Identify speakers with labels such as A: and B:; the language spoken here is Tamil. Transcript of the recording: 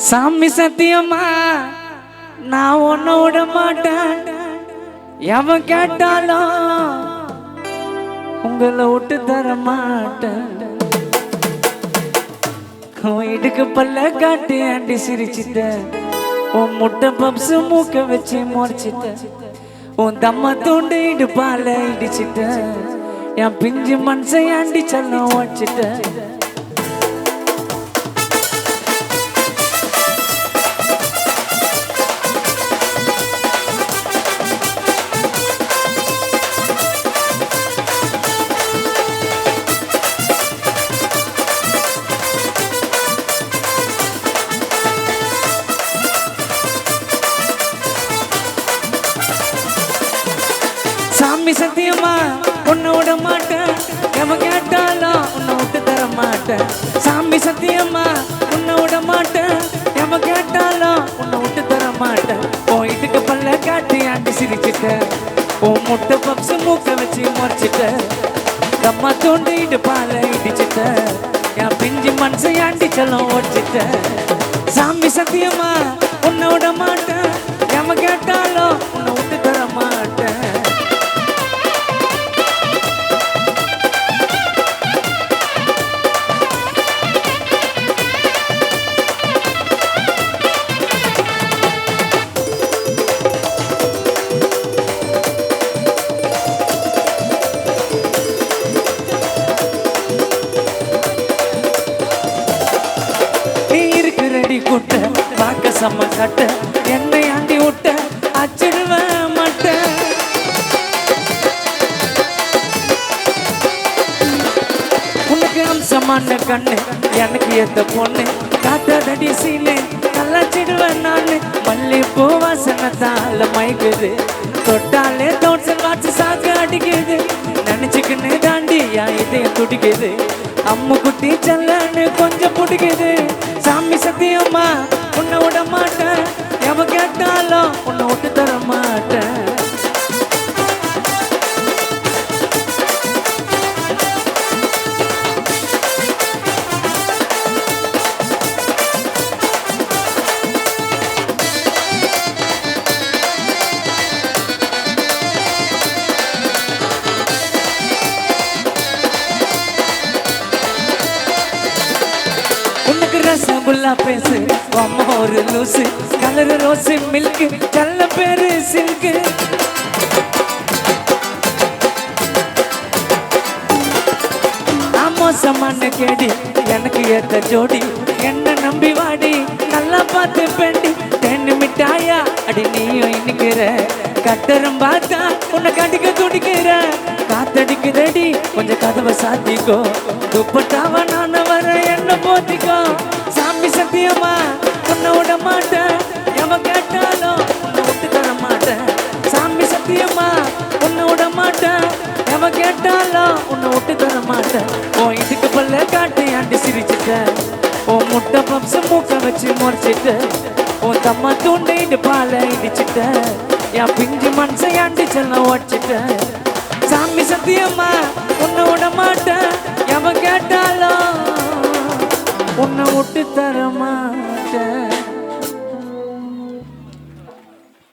A: சாமி சத்தியமா நான் ஒன்ன விட மாட்டேன். எவன் கேட்டாலும் உங்களை விட்டு தர மாட்டேன். இடுக்கு பல்ல காட்டு ஆண்டி சிரிச்சிட்ட. உன் முட்டை பப்ஸ் மூக்க வச்சு முறைச்சிட்ட. உன் தம்மா தூண்டு இடுப்பால இடிச்சிட்ட. என் பிஞ்சு மனசை ஆண்டி செல்லம் வச்சிட்ட. சாமி சத்தியமா உன்னை விட மாட்டேன். எவன் கேட்டாலும் உன்னை விட்டு தர மாட்டேன். சாமி சத்தியமா உன்னை விட மாட்டேன். எவன் கேட்டாலும் உன்னை விட்டு தர மாட்டேன். உன் இதுக்கு பல்ல காட்டி ஆண்டி சிரிச்சிட்ட. உன் முட்டை பப்ஸ் மூக்க வச்சு முறைச்சிட்ட. தம்மா தோண்டு இடுப்பால இடிச்சிட்ட. என் பிஞ்சு மனசை ஆண்டி செல்லம் ஓடிச்சிட்ட. சாமி சத்தியமா உன்னை விட மாட்டேன். எவன் கேட்டாலும் உன்னை விட்டு தர மாட்டேன். குட்ட பார்க்க சம்ம கட்ட என்னை ஆண்டி விட்ட அச்சிடுவேன் மட்ட. உனக்கு அம்சமான கண்ணு எனக்கு ஏத்த பொண்ணு. காத்தடி சீனு கல்லாச்சிடுவேன் நானு. மல்லிப்பூ வாசனத்தால மயக்குது. தொட்டாலே தோட்சல் வாட்சி சாக்கு அடிக்குது. நினைச்சுக்கின்னு தாண்டி என் இதயம் துடிக்குது. அம்மு குட்டி செல்லன்னு கொஞ்சம் பிடிக்குது. சாமி சத்தியமா உன்னை விட மாட்டேன். எவன் கேட்டாலும் உன்னை விட்டு தர மாட்டேன். ரசகுல்லா பேசு அம்மா ஒரு லூசு. கலர் ரோஸு மில்க் நல்ல பேரு சில்கு. மோசமான கேடி எனக்கு ஏத்த ஜோடி. என்ன நம்பி வாடி நல்லா பார்த்து பெண்டி. தென்னு மிட்டாயா அடி நீயும் இன்னிக்கிற. கட்டரம் பார்த்தா உன்னை கடிக்க துடிக்கிற. காத்தடிக்குதடி கொஞ்சம் கதவை சாத்திக்கோ. துப்பட்டாவ நான் வர என்ன போத்திக்கோ. சாமி சத்தியமா உன்னை விட மாட்டேன். எவன் கேட்டாலும் உன்னை விட்டு தர மாட்டேன். சாமி சத்தியமா உன்னை விட மாட்டேன். எவன் கேட்டாலும் உன்னை விட்டு தர மாட்டேன். உன் இதுக்கு பல்ல காட்டி ஆண்டி சிரிச்சிட்ட. உன் முட்டை பப்ஸ் மூக்க வச்சு முறைச்சிட்ட. உன் தம்மா தூண்டு இடுப்பால இடிச்சிட்ட. என் பிஞ்சு மனசை ஆண்டி செல்லம் ஓடிச்சிட்ட. சாமி சத்தியமா உன்னை விட மாட்டேன். எவன் கேட்டாலும் உன்னை விட்டு தர மாட்டேன்.